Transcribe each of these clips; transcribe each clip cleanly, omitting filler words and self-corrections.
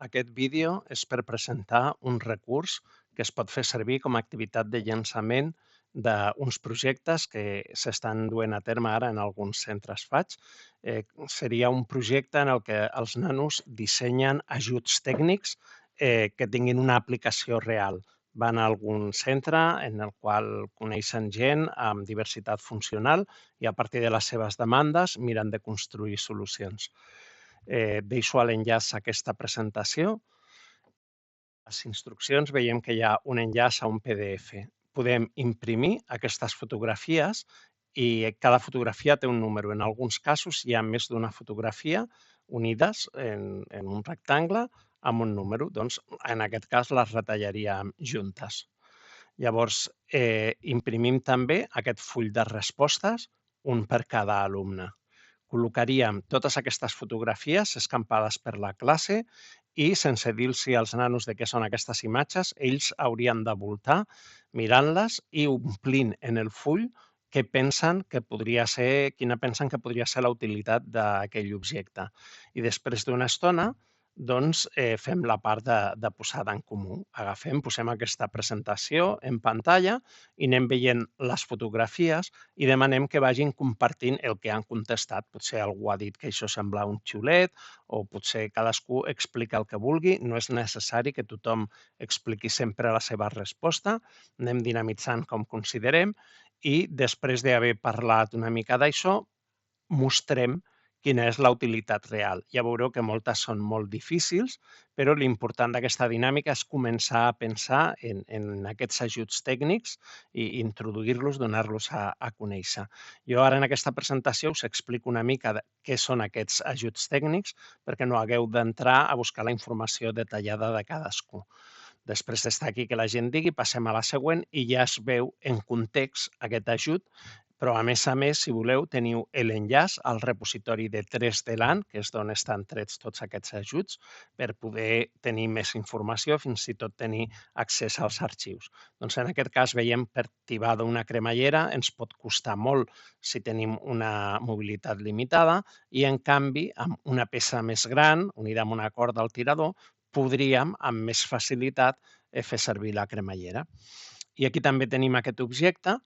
Aquest vídeo és per presentar un recurs que es pot fer servir com a activitat de llançament d'uns projectes que s'estan duent a terme ara en alguns centres FAIG. Seria un projecte en el que els nanos dissenyen ajuts tècnics que tinguin una aplicació real. Van a algun centre en el qual coneixen gent amb diversitat funcional i a partir de les seves demandes miren de construir solucions. Deixo l'enllaç a aquesta presentació. A les instruccions veiem que hi ha un enllaç a un PDF. Podem imprimir aquestes fotografies i cada fotografia té un número. En alguns casos hi ha més d'una fotografia unides en un rectangle amb un número. Doncs, en aquest cas, les retallaríem juntes. Llavors, imprimim també aquest full de respostes, un per cada alumne. Col·locaríem totes aquestes fotografies escampades per la classe i, sense dir-los als nanos de què són aquestes imatges, ells haurien de voltar mirant-les i omplint en el full quina pensen que podria ser la utilitat d'aquell objecte. I després d'una estona, doncs, fem la part de posada en comú. Posem aquesta presentació en pantalla i anem veient les fotografies i demanem que vagin compartint el que han contestat. Potser algú ha dit que això sembla un xiulet o potser cadascú explica el que vulgui. No és necessari que tothom expliqui sempre la seva resposta. Anem dinamitzant com considerem i després d'haver parlat una mica d'això, mostrem quina és la utilitat real. Ja veureu que moltes són molt difícils, però l'important d'aquesta dinàmica és començar a pensar en aquests ajuts tècnics i introduir-los, donar-los a conèixer. Jo ara en aquesta presentació us explico una mica què són aquests ajuts tècnics perquè no hagueu d'entrar a buscar la informació detallada de cadascú. Després d'estar aquí que la gent digui, passem a la següent i ja es veu en context aquest ajut, però a més, si voleu, teniu l'enllaç al repositori de 3D LAN, que és d'on estan trets tots aquests ajuts, per poder tenir més informació, fins i tot tenir accés als arxius. Doncs en aquest cas veiem per tibar d'una cremallera ens pot costar molt si tenim una mobilitat limitada i, en canvi, amb una peça més gran, unida amb una corda al tirador, podríem, amb més facilitat, fer servir la cremallera. I aquí també tenim aquest objecte,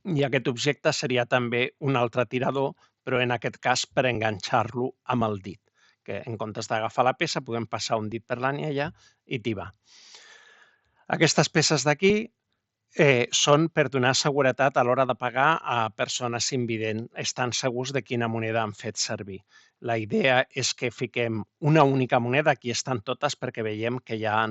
i aquest objecte seria també un altre tirador, però en aquest cas per enganxar-lo amb el dit, que en comptes d'agafar la peça podem passar un dit per l'anella i tibar. Aquestes peces d'aquí són per donar seguretat a l'hora de pagar a persones invidents. Estan segurs de quina moneda han fet servir. La idea és que fiquem una única moneda, aquí estan totes perquè veiem que hi ha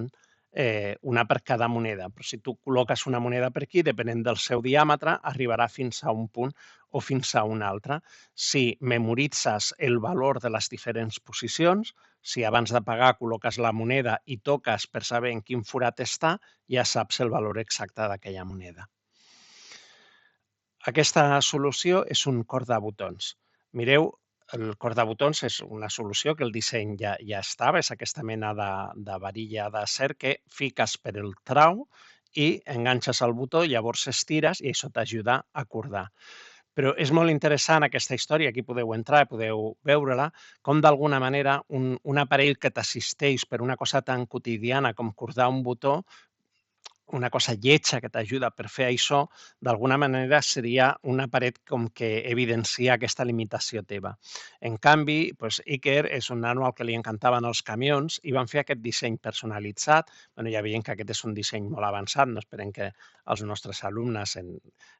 una per cada moneda, però si tu col·loques una moneda per aquí, depenent del seu diàmetre, arribarà fins a un punt o fins a un altre. Si memoritzes el valor de les diferents posicions, si abans de pagar col·loques la moneda i toques per saber en quin forat està, ja saps el valor exacte d'aquella moneda. Aquesta solució és un cordabotons. Mireu, el cordabotons és una solució que el disseny ja estava, és aquesta mena de varilla d'acer que fiques per el trau i enganxes el botó, llavors estires i això t'ajuda a cordar. Però és molt interessant aquesta història, aquí podeu entrar, podeu veure-la, com d'alguna manera un aparell que t'assisteix per una cosa tan quotidiana com cordar un botó, una cosa lletja que t'ajuda per fer això, d'alguna manera seria una paret com que evidencia aquesta limitació teva. En canvi, Iker és un nano al que li encantaven els camions i van fer aquest disseny personalitzat. Ja veiem que aquest és un disseny molt avançat, no esperem que els nostres alumnes en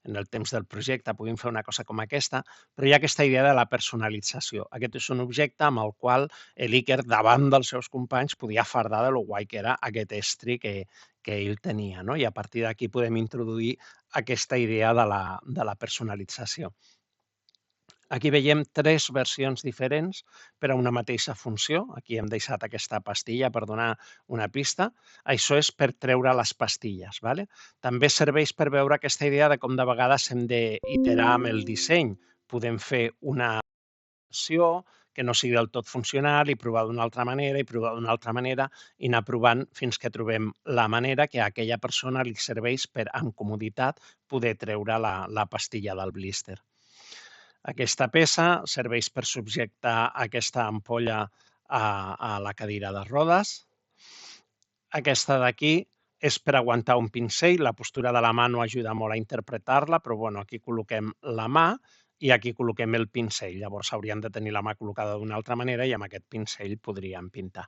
el temps del projecte puguin fer una cosa com aquesta, però hi ha aquesta idea de la personalització. Aquest és un objecte amb el qual l'Iker, davant dels seus companys, podia fardar de lo guai que era aquest estri que ell tenia, no? I a partir d'aquí podem introduir aquesta idea de la personalització. Aquí veiem 3 versions diferents per a una mateixa funció. Aquí hem deixat aquesta pastilla per donar una pista. Això és per treure les pastilles. També serveix per veure aquesta idea de com de vegades hem d'iterar amb el disseny. Podem fer una versió que no sigui del tot funcional i provar d'una altra manera i provar d'una altra manera i anar provant fins que trobem la manera que a aquella persona li serveix per, amb comoditat, poder treure la pastilla del blíster. Aquesta peça serveix per subjectar aquesta ampolla a la cadira de rodes. Aquesta d'aquí és per aguantar un pinzell, la postura de la mà no ajuda molt a interpretar-la, però bueno, aquí col·loquem la mà i aquí col·loquem el pinzell. Llavors hauríem de tenir la mà col·locada d'una altra manera i amb aquest pinzell podríem pintar.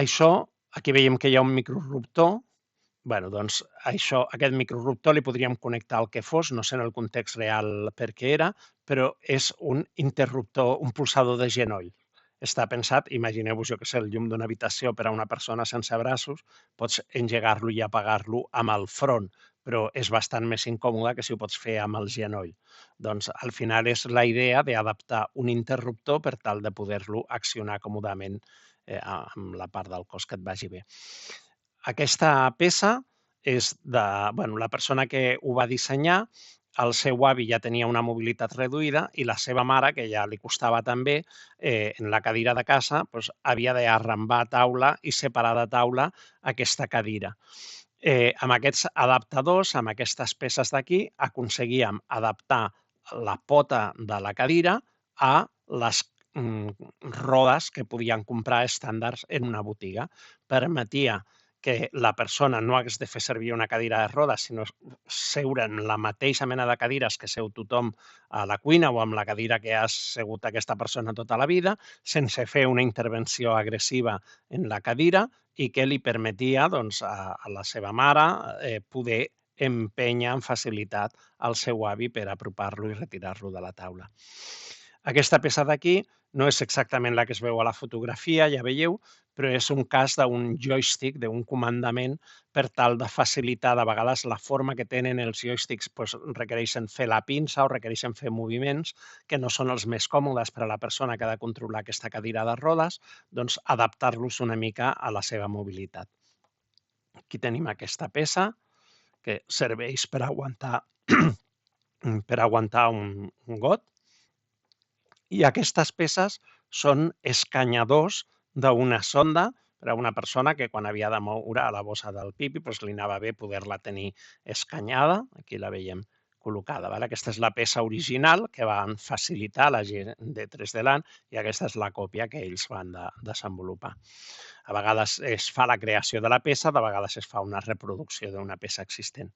Això, aquí veiem que hi ha un microruptor. Bé, doncs aquest microruptor li podríem connectar el que fos, no sé en el context real per què era, però és un interruptor, un pulsador de genoll. Està pensat, imagineu-vos, jo que sé, el llum d'una habitació per a una persona sense braços, pots engegar-lo i apagar-lo amb el front, però és bastant més incòmode que si ho pots fer amb el genoll. Doncs al final és la idea d'adaptar un interruptor per tal de poder-lo accionar còmodament amb la part del cos que et vagi bé. Aquesta peça és de... Bueno, la persona que ho va dissenyar, el seu avi ja tenia una mobilitat reduïda i la seva mare, que ja li costava també, en la cadira de casa, doncs, havia d'arrambar taula i separar de taula aquesta cadira. Amb aquests adaptadors, amb aquestes peces d'aquí, aconseguíem adaptar la pota de la cadira a les rodes que podien comprar estàndards en una botiga. Permetia que la persona no hagués de fer servir una cadira de rodes, sinó seure en la mateixa mena de cadires que seu tothom a la cuina o amb la cadira que ha segut aquesta persona tota la vida, sense fer una intervenció agressiva en la cadira i que li permetia doncs, a la seva mare poder empènyer amb facilitat el seu avi per apropar-lo i retirar-lo de la taula. Aquesta peça d'aquí no és exactament la que es veu a la fotografia, ja veieu, però és un cas d'un joystick, d'un comandament, per tal de facilitar, de vegades la forma que tenen els joysticks doncs, requereixen fer la pinça o requereixen fer moviments que no són els més còmodes per a la persona que ha de controlar aquesta cadira de rodes, doncs adaptar-los una mica a la seva mobilitat. Aquí tenim aquesta peça que serveix per aguantar, un got. I aquestes peces són escanyadors d'una sonda per a una persona que quan havia de moure a la bossa del pipi doncs li anava bé poder-la tenir escanyada. Aquí la veiem col·locada. Aquesta és la peça original que van facilitar la gent de 3D Land i aquesta és la còpia que ells van desenvolupar. A vegades es fa la creació de la peça, de vegades es fa una reproducció d'una peça existent.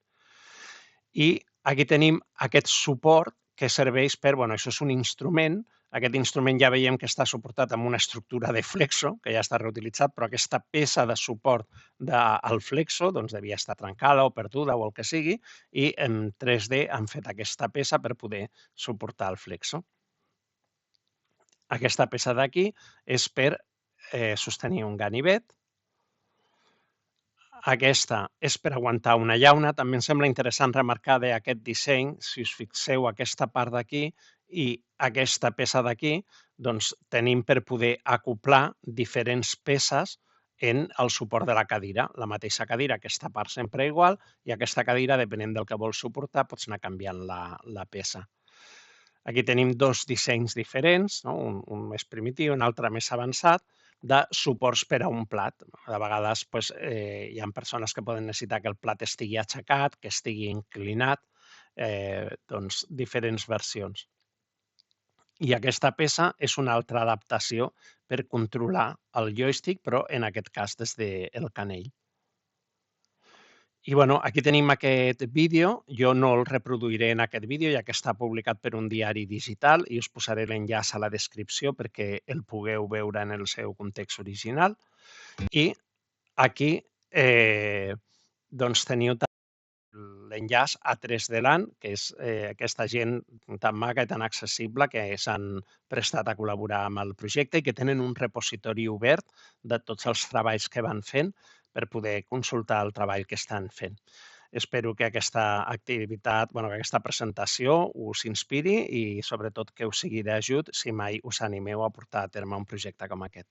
I aquí tenim aquest suport que serveix per... Això és un instrument. Aquest instrument ja veiem que està suportat amb una estructura de flexo, que ja està reutilitzat, però aquesta peça de suport del flexo doncs, devia estar trencada o perduda o el que sigui, i en 3D han fet aquesta peça per poder suportar el flexo. Aquesta peça d'aquí és per sostenir un ganivet. Aquesta és per aguantar una llauna. També em sembla interessant remarcar d'aquest disseny, si us fixeu aquesta part d'aquí i aquesta peça d'aquí, doncs tenim per poder acoplar diferents peces en el suport de la cadira. La mateixa cadira, aquesta part sempre igual, i aquesta cadira, depenent del que vols suportar, pots anar canviant la peça. Aquí tenim dos dissenys diferents, no? un més primitiu, un altre més avançat, de suports per a un plat. De vegades hi ha persones que poden necessitar que el plat estigui aixecat, que estigui inclinat, doncs diferents versions. I aquesta peça és una altra adaptació per controlar el joystick, però en aquest cas des del canell. I aquí tenim aquest vídeo. Jo no el reproduiré en aquest vídeo, ja que està publicat per un diari digital i us posaré l'enllaç a la descripció perquè el pugueu veure en el seu context original. I aquí doncs teniu l'enllaç a 3D Land, que és aquesta gent tan maca i tan accessible que s'han prestat a col·laborar amb el projecte i que tenen un repositori obert de tots els treballs que van fent per poder consultar el treball que estan fent. Espero que aquesta activitat, que aquesta presentació us inspiri i sobretot que us sigui d'ajut si mai us animeu a portar a terme un projecte com aquest.